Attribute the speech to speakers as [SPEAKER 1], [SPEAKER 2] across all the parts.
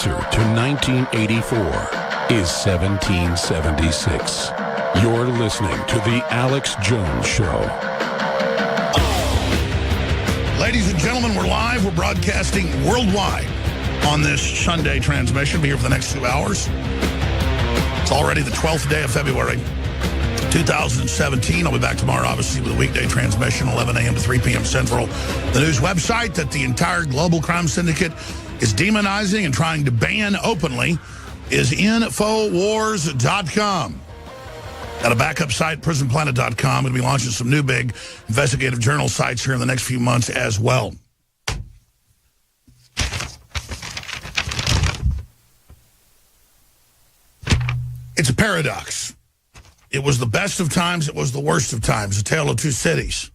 [SPEAKER 1] answer to 1984 is 1776. You're listening to The Alex Jones Show.
[SPEAKER 2] Ladies and gentlemen, we're live. We're broadcasting worldwide on this Sunday transmission. Be here for the next 2 hours. It's already the 12th day of February, 2017. I'll be back tomorrow, obviously, with a weekday transmission, 11 a.m. to 3 p.m. Central. The news website that the entire global crime syndicate is demonizing and trying to ban openly is Infowars.com. Got a backup site, prisonplanet.com. Going to be launching some new big investigative journal sites here in the next few months as well. It's a paradox. It was the best of times, it was the worst of times, a tale of two cities.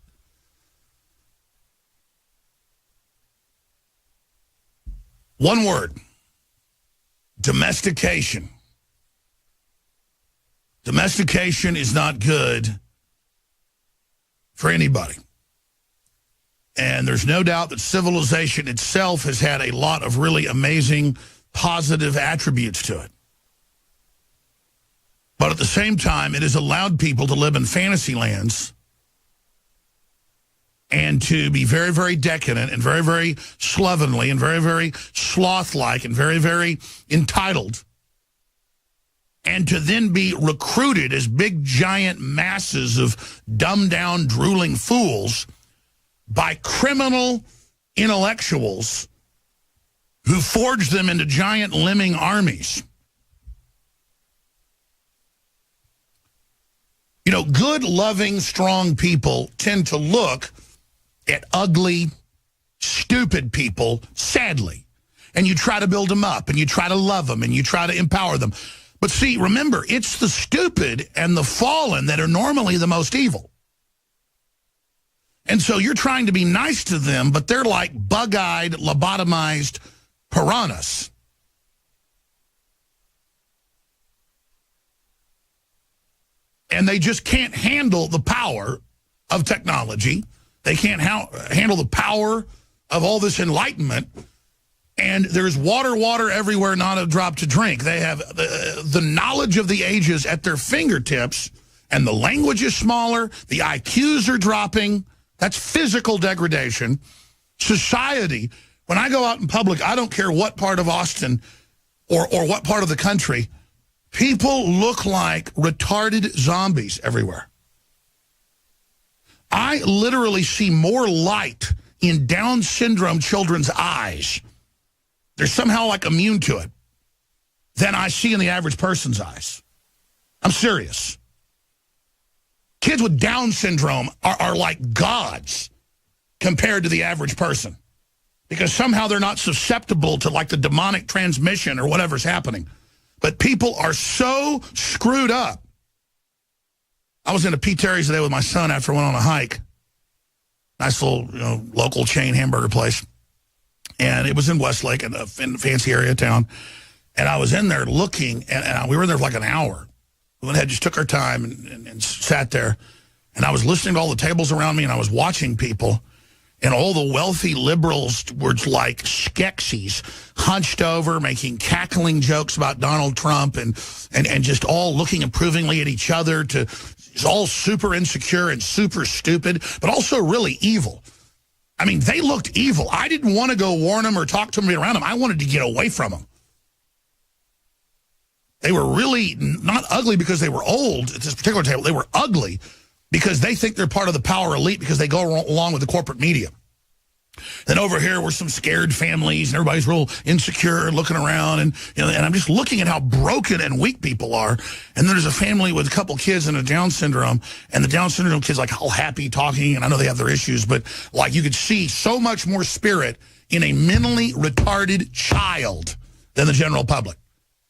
[SPEAKER 2] One word: domestication. Domestication is not good for anybody. And there's no doubt that civilization itself has had a lot of really amazing positive attributes to it. But at the same time, it has allowed people to live in fantasy lands and to be very, very decadent and very, very slovenly and very, very sloth-like and very, very entitled, and to then be recruited as big, giant masses of dumbed-down, drooling fools by criminal intellectuals who forge them into giant lemming armies. You know, good, loving, strong people tend to look at ugly, stupid people, sadly. And you try to build them up, and you try to love them, and you try to empower them. But see, remember, it's the stupid and the fallen that are normally the most evil. And so you're trying to be nice to them, but they're like bug-eyed, lobotomized piranhas. And they just can't handle the power of technology. They can't handle the power of all this enlightenment. And there's water everywhere, not a drop to drink. They have the knowledge of the ages at their fingertips, and the language is smaller. The IQs are dropping. That's physical degradation. Society, when I go out in public, I don't care what part of Austin or what part of the country, people look like retarded zombies everywhere. I literally see more light in Down syndrome children's eyes. They're somehow like immune to it than I see in the average person's eyes. I'm serious. Kids with Down syndrome are like gods compared to the average person, because somehow they're not susceptible to like the demonic transmission or whatever's happening. But people are so screwed up. I was in a Pete Terry's today with my son after I went on a hike. Nice little, local chain hamburger place. And it was in Westlake, in a fancy area of town. And I was in there looking, and we were in there for like an hour. We went ahead, just took our time and sat there. And I was listening to all the tables around me, and I was watching people. And all the wealthy liberals were like Skeksis, hunched over, making cackling jokes about Donald Trump, and just all looking approvingly at each other, all super insecure and super stupid, but also really evil. I mean, they looked evil. I didn't want to go warn them or talk to them around them. I wanted to get away from them. They were really not ugly because they were old at this particular table. They were ugly because they think they're part of the power elite because they go along with the corporate media. Then over here were some scared families, and everybody's real insecure and looking around, and I'm just looking at how broken and weak people are. And then there's a family with a couple kids and a Down syndrome, and the Down syndrome kids like all happy talking, and I know they have their issues, but like you could see so much more spirit in a mentally retarded child than the general public.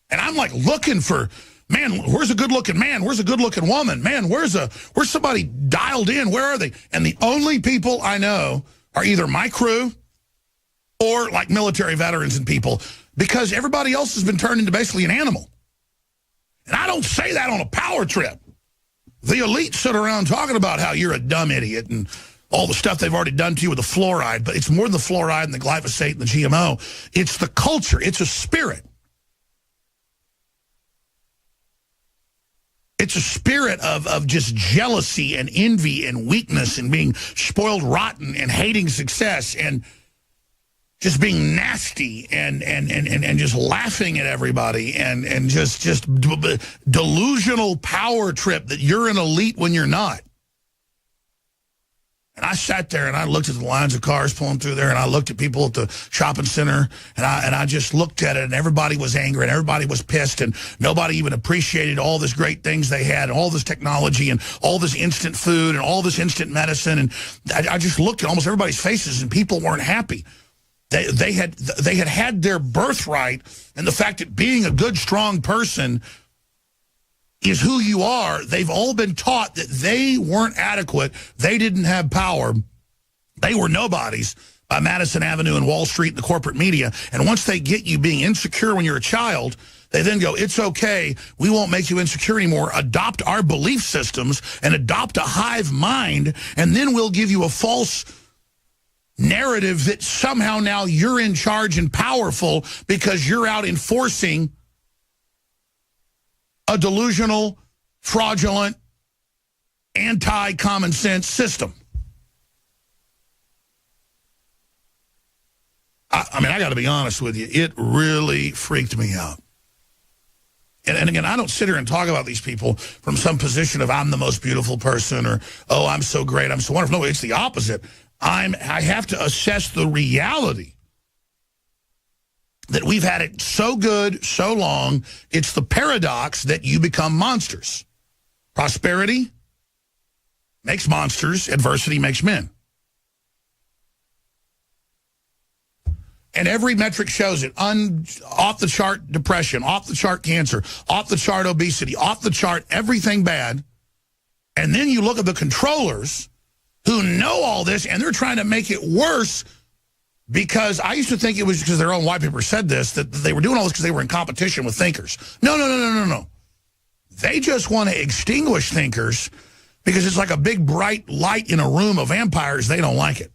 [SPEAKER 2] And I'm like looking for, man, where's a good-looking man? Where's a good-looking woman? Man, where's somebody dialed in? Where are they? And the only people I know are either my crew or like military veterans and people, because everybody else has been turned into basically an animal. And I don't say that on a power trip. The elite sit around talking about how you're a dumb idiot and all the stuff they've already done to you with the fluoride, but it's more than the fluoride and the glyphosate and the GMO. It's the culture. It's a spirit. It's a spirit of just jealousy and envy and weakness and being spoiled rotten and hating success and just being nasty and just laughing at everybody and just delusional power trip that you're an elite when you're not. And I sat there and I looked at the lines of cars pulling through there, and I looked at people at the shopping center, and I just looked at it, and everybody was angry and everybody was pissed, and nobody even appreciated all this great things they had, and all this technology and all this instant food and all this instant medicine. And I just looked at almost everybody's faces, and people weren't happy. They had their birthright, and the fact that being a good, strong person is who you are. They've all been taught that they weren't adequate. They didn't have power. They were nobodies by Madison Avenue and Wall Street and the corporate media. And once they get you being insecure when you're a child, they then go, it's okay, we won't make you insecure anymore. Adopt our belief systems and adopt a hive mind, and then we'll give you a false narrative that somehow now you're in charge and powerful because you're out enforcing a delusional, fraudulent, anti-common sense system. I mean, I got to be honest with you. It really freaked me out. And again, I don't sit here and talk about these people from some position of I'm the most beautiful person or, oh, I'm so great, I'm so wonderful. No, it's the opposite. I have to assess the reality that we've had it so good, so long. It's the paradox that you become monsters. Prosperity makes monsters. Adversity makes men. And every metric shows it. Off-the-chart depression, off-the-chart cancer, off-the-chart obesity, off-the-chart everything bad. And then you look at the controllers who know all this, and they're trying to make it worse. Because I used to think it was because their own white paper said this, that they were doing all this because they were in competition with thinkers. No. They just want to extinguish thinkers because it's like a big bright light in a room of vampires. They don't like it.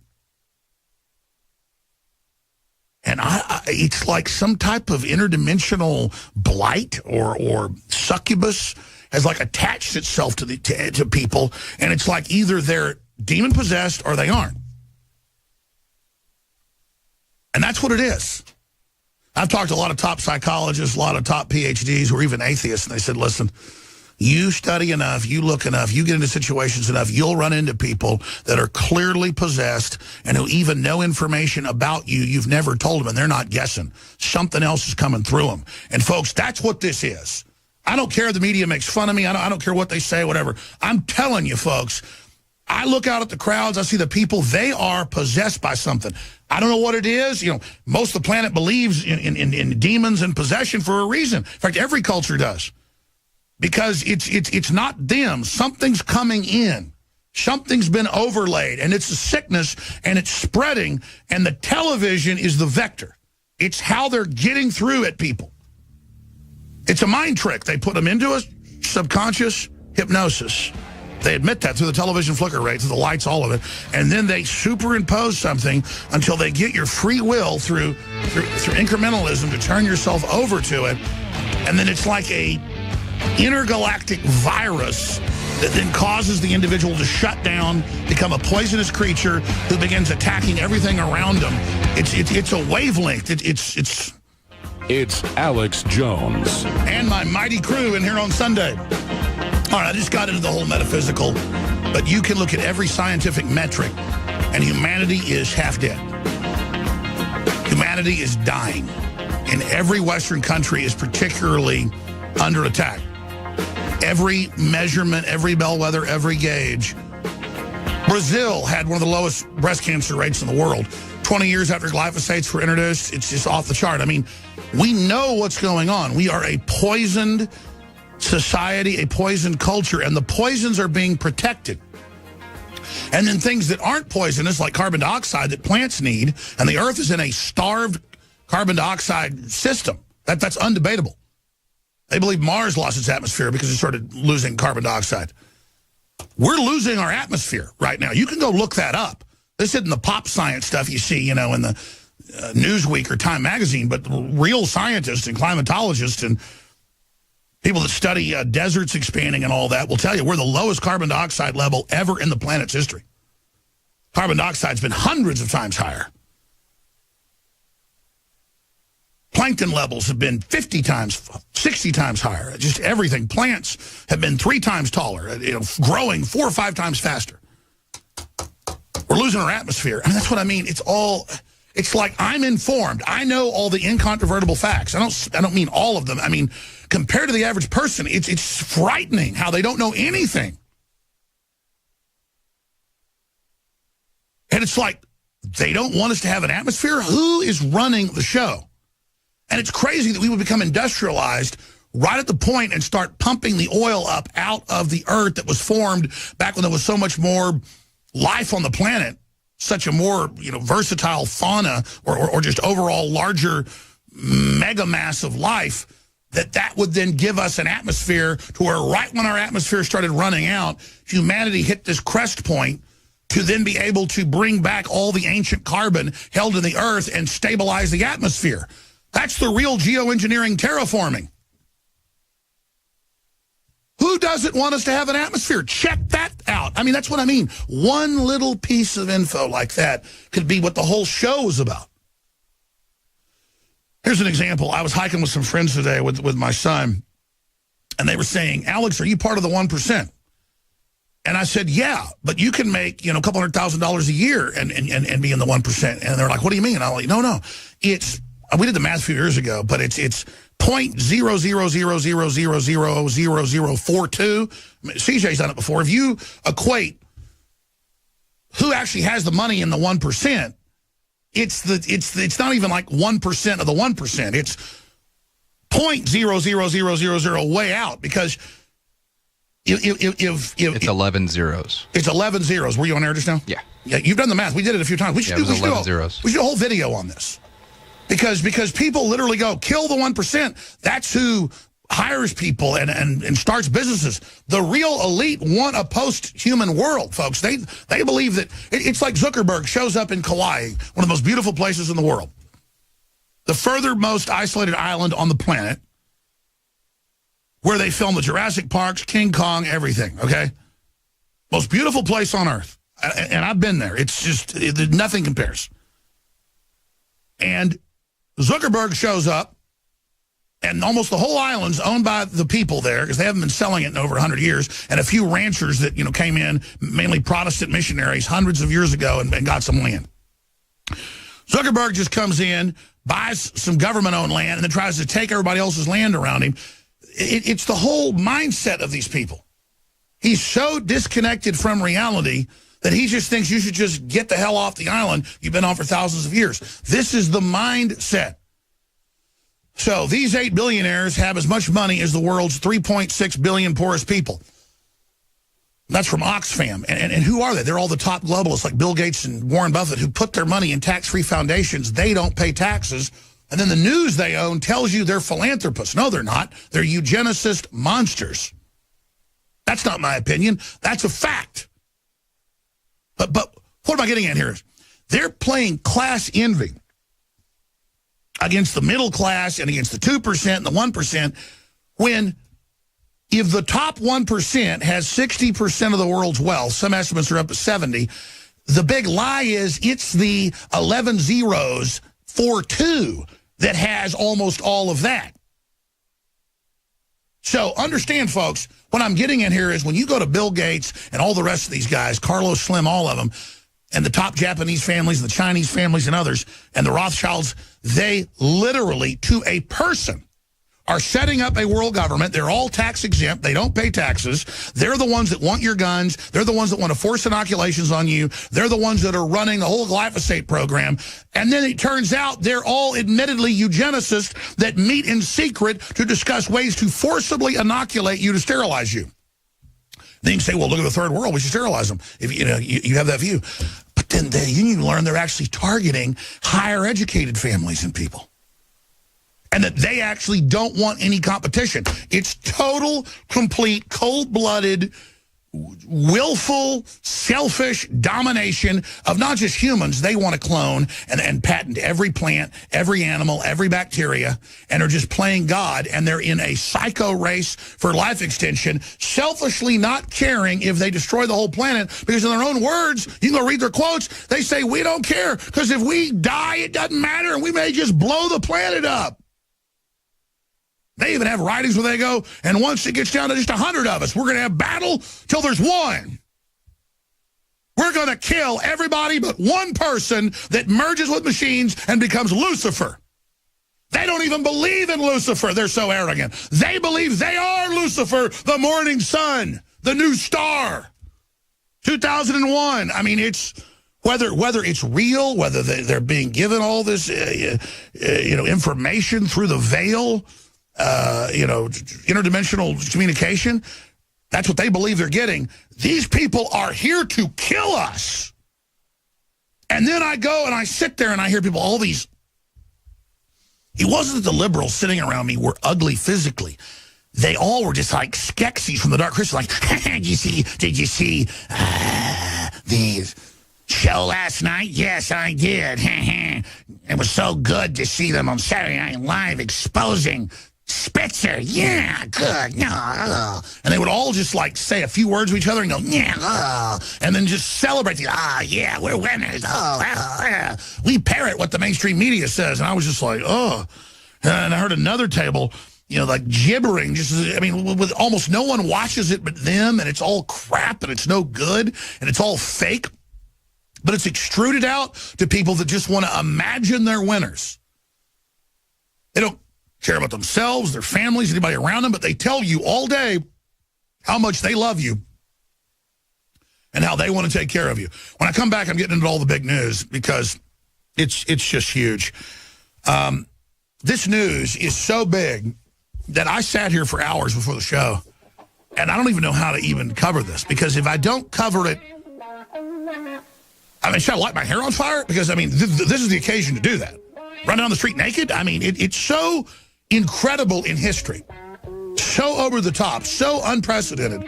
[SPEAKER 2] And it's like some type of interdimensional blight or succubus has like attached itself to people. And it's like either they're demon-possessed or they aren't. And that's what it is. I've talked to a lot of top psychologists, a lot of top PhDs who are even atheists, and they said, listen, you study enough, you look enough, you get into situations enough, you'll run into people that are clearly possessed and who even know information about you you've never told them, and they're not guessing. Something else is coming through them. And, folks, that's what this is. I don't care if the media makes fun of me. I don't care what they say, whatever. I'm telling you, folks, I look out at the crowds, I see the people, they are possessed by something. I don't know what it is. You know, most of the planet believes in demons and possession for a reason. In fact, every culture does. Because it's not them. Something's coming in. Something's been overlaid, and it's a sickness, and it's spreading, and the television is the vector. It's how they're getting through at people. It's a mind trick. They put them into a subconscious hypnosis. They admit that through the television flicker rate, through the lights, all of it. And then they superimpose something until they get your free will through incrementalism to turn yourself over to it. And then it's like a intergalactic virus that then causes the individual to shut down, become a poisonous creature who begins attacking everything around them. It's a wavelength.
[SPEAKER 1] It's Alex Jones.
[SPEAKER 2] And my mighty crew in here on Sunday. All right, I just got into the whole metaphysical, but you can look at every scientific metric, and humanity is half dead. Humanity is dying, and every Western country is particularly under attack. Every measurement, every bellwether, every gauge. Brazil had one of the lowest breast cancer rates in the world. 20 years after glyphosates were introduced, it's just off the chart. I mean, we know what's going on. We are a poisoned society, a poisoned culture, and the poisons are being protected. And then things that aren't poisonous, like carbon dioxide that plants need, and the earth is in a starved carbon dioxide system. That's undebatable. They believe Mars lost its atmosphere because it started losing carbon dioxide. We're losing our atmosphere right now. You can go look that up. This isn't the pop science stuff you see, in the Newsweek or Time magazine, but real scientists and climatologists and People that study deserts expanding and all that will tell you we're the lowest carbon dioxide level ever in the planet's history. Carbon dioxide's been hundreds of times higher. Plankton levels have been 50 times, 60 times higher. Just everything. Plants have been 3 times taller, growing 4 or 5 times faster. We're losing our atmosphere. I mean, that's what I mean. It's like I'm informed. I know all the incontrovertible facts. I don't mean all of them. I mean, compared to the average person, it's frightening how they don't know anything. And it's like they don't want us to have an atmosphere. Who is running the show? And it's crazy that we would become industrialized right at the point and start pumping the oil up out of the earth that was formed back when there was so much more life on the planet, such a more versatile fauna or just overall larger mega mass of life, that would then give us an atmosphere to where right when our atmosphere started running out, humanity hit this crest point to then be able to bring back all the ancient carbon held in the earth and stabilize the atmosphere. That's the real geoengineering terraforming. Who doesn't want us to have an atmosphere? Check that out. I mean, that's what I mean. One little piece of info like that could be what the whole show is about. Here's an example. I was hiking with some friends today with my son, and they were saying, Alex, are you part of the 1%? And I said, yeah, but you can make, a couple $100,000 a year and be in the 1%. And they're like, what do you mean? And I'm like, no. We did the math a few years ago, but it's 0.00000000042. CJ's done it before. If you equate who actually has the money in the 1%, it's not even like 1% of the 1%. It's 0.00000 way out, because if
[SPEAKER 3] it's 11 zeros.
[SPEAKER 2] It's 11 zeros. Were you on air just now?
[SPEAKER 3] Yeah.
[SPEAKER 2] Yeah, you've done the math. We did it a few times. We should do
[SPEAKER 3] 11 zeros.
[SPEAKER 2] We should do a whole video on this. Because people literally go, kill the 1%. That's who hires people and starts businesses. The real elite want a post-human world, folks. They believe that it's like Zuckerberg shows up in Kauai, one of the most beautiful places in the world. The furthermost isolated island on the planet, where they film the Jurassic Parks, King Kong, everything, okay? Most beautiful place on Earth. And I've been there. It's just, nothing compares. And Zuckerberg shows up, and almost the whole island's owned by the people there, because they haven't been selling it in over 100 years, and a few ranchers that came in, mainly Protestant missionaries, hundreds of years ago and got some land. Zuckerberg just comes in, buys some government-owned land, and then tries to take everybody else's land around him. It's the whole mindset of these people. He's so disconnected from reality that he just thinks you should just get the hell off the island you've been on for thousands of years. This is the mindset. So these 8 billionaires have as much money as the world's 3.6 billion poorest people. That's from Oxfam. And who are they? They're all the top globalists like Bill Gates and Warren Buffett, who put their money in tax-free foundations. They don't pay taxes. And then the news they own tells you they're philanthropists. No, they're not. They're eugenicist monsters. That's not my opinion. That's a fact. But what am I getting at here? They're playing class envy against the middle class and against the 2% and the 1%, when if the top 1% has 60% of the world's wealth, some estimates are up to 70, the big lie is it's the 11 zeros for 2 that has almost all of that. So understand, folks, what I'm getting at here is when you go to Bill Gates and all the rest of these guys, Carlos Slim, all of them, and the top Japanese families, and the Chinese families and others, and the Rothschilds, they literally, to a person, are setting up a world government. They're all tax exempt. They don't pay taxes. They're the ones that want your guns. They're the ones that want to force inoculations on you. They're the ones that are running the whole glyphosate program. And then it turns out they're all admittedly eugenicists that meet in secret to discuss ways to forcibly inoculate you to sterilize you. Then you can say, well, look at the third world. We should sterilize them. If you have that view. But then you need to learn they're actually targeting higher educated families and people. And that they actually don't want any competition. It's total, complete, cold-blooded, willful, selfish domination of not just humans. They want to clone and patent every plant, every animal, every bacteria, and are just playing God, and they're in a psycho race for life extension, selfishly not caring if they destroy the whole planet, because in their own words, you can go read their quotes, they say, we don't care, because if we die, it doesn't matter, and we may just blow the planet up. They even have writings where they go, and once it gets down to just 100 of us, we're going to have battle till there's one. We're going to kill everybody but one person that merges with machines and becomes Lucifer. They don't even believe in Lucifer. They're so arrogant. They believe they are Lucifer, the morning sun, the new star. 2001. I mean, it's whether it's real, whether they're being given all this, information through the veil. Interdimensional communication. That's what they believe they're getting. These people are here to kill us. And then I go and I sit there and I hear people, all these. It wasn't that the liberals sitting around me were ugly physically. They all were just like Skeksis from the Dark Crystal. Like, did you see the show last night? Yes, I did. It was so good to see them on Saturday Night Live exposing Spitzer, yeah, good, no, and they would all just like say a few words to each other and go, yeah, and then just celebrate. Yeah, we're winners. We parrot what the mainstream media says, and I was just like, oh, and I heard another table, like gibbering. With almost no one watches it but them, and it's all crap, and it's no good, and it's all fake, but it's extruded out to people that just want to imagine they're winners. They don't care about themselves, their families, anybody around them, but they tell you all day how much they love you and how they want to take care of you. When I come back, I'm getting into all the big news because it's just huge. This news is so big that I sat here for hours before the show, and I don't even know how to even cover this, because if I don't cover it, should I light my hair on fire? Because, this is the occasion to do that. Run down the street naked? It's so incredible in history, so over the top, so unprecedented,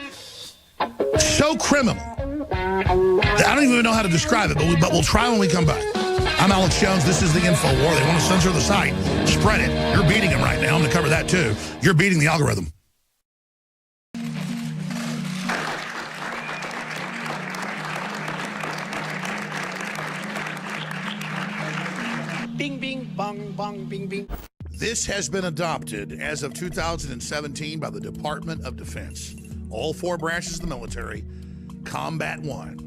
[SPEAKER 2] so criminal. I don't even know how to describe it, but we'll try when we come back. I'm Alex Jones. This is the Info War. They want to censor the site. Spread it. You're beating them right now. I'm going to cover that too. You're beating the algorithm.
[SPEAKER 3] Bing, bing, bong, bong, bing, bing.
[SPEAKER 2] This has been adopted as of 2017 by the Department of Defense. All four branches of the military, Combat One.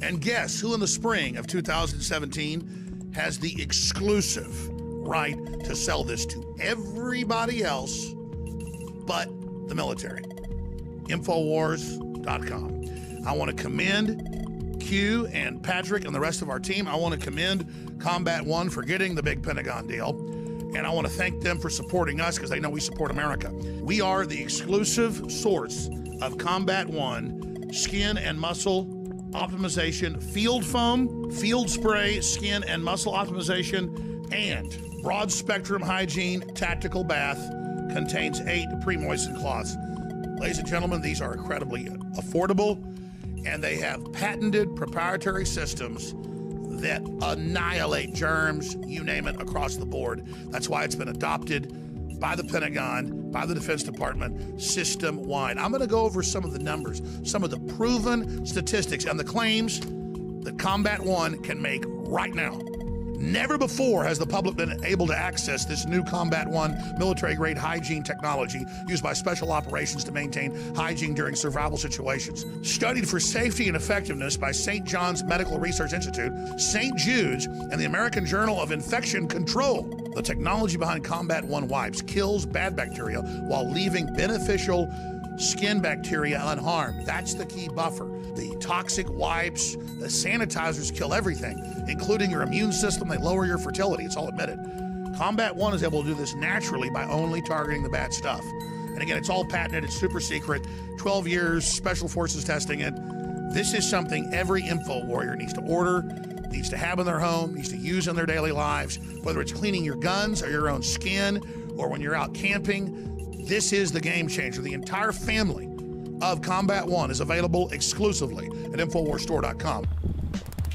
[SPEAKER 2] And guess who in the spring of 2017 has the exclusive right to sell this to everybody else but the military? Infowars.com. I want to commend Q and Patrick and the rest of our team. I want to commend Combat One for getting the big Pentagon deal. And I want to thank them for supporting us, because they know we support America. We are the exclusive source of Combat One skin and muscle optimization, field foam, field spray, skin and muscle optimization, and broad spectrum hygiene tactical bath. Contains 8 pre-moistened cloths. Ladies and gentlemen, these are incredibly affordable, and they have patented proprietary systems that annihilate germs, you name it, across the board. That's why it's been adopted by the Pentagon, by the Defense Department, system-wide. I'm going to go over some of the numbers, some of the proven statistics, and the claims that Combat One can make right now. Never before has the public been able to access this new Combat One military-grade hygiene technology used by special operations to maintain hygiene during survival situations. Studied for safety and effectiveness by St. John's Medical Research Institute, St. Jude's, and the American Journal of Infection Control. The technology behind Combat One wipes kills bad bacteria while leaving beneficial skin bacteria unharmed. That's the key buffer. The toxic wipes, the sanitizers kill everything, including your immune system. They lower your fertility. It's all admitted. Combat One is able to do this naturally by only targeting the bad stuff. And again, it's all patented. It's super secret. 12 years, Special Forces testing it. This is something every info warrior needs to order, needs to have in their home, needs to use in their daily lives, whether it's cleaning your guns or your own skin, or when you're out camping. This is the game changer. The entire family of Combat One is available exclusively at InfoWarsStore.com.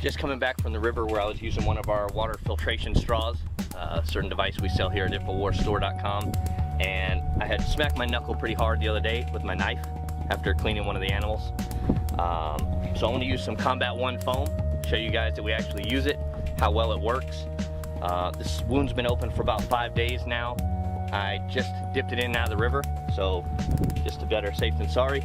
[SPEAKER 4] Just coming back from the river where I was using one of our water filtration straws, a certain device we sell here at InfoWarsStore.com, and I had smacked my knuckle pretty hard the other day with my knife after cleaning one of the animals. So I'm going to use some Combat One foam, show you guys that we actually use it, how well it works. This wound's been open for about 5 days now. I just dipped it in and out of the river, so just to better safe than sorry.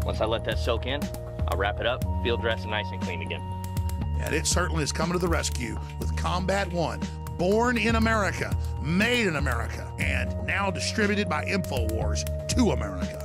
[SPEAKER 4] Once I let that soak in, I'll wrap it up, field dress, and nice and clean again.
[SPEAKER 2] And it certainly is coming to the rescue with Combat One, born in America, made in America, and now distributed by InfoWars to America.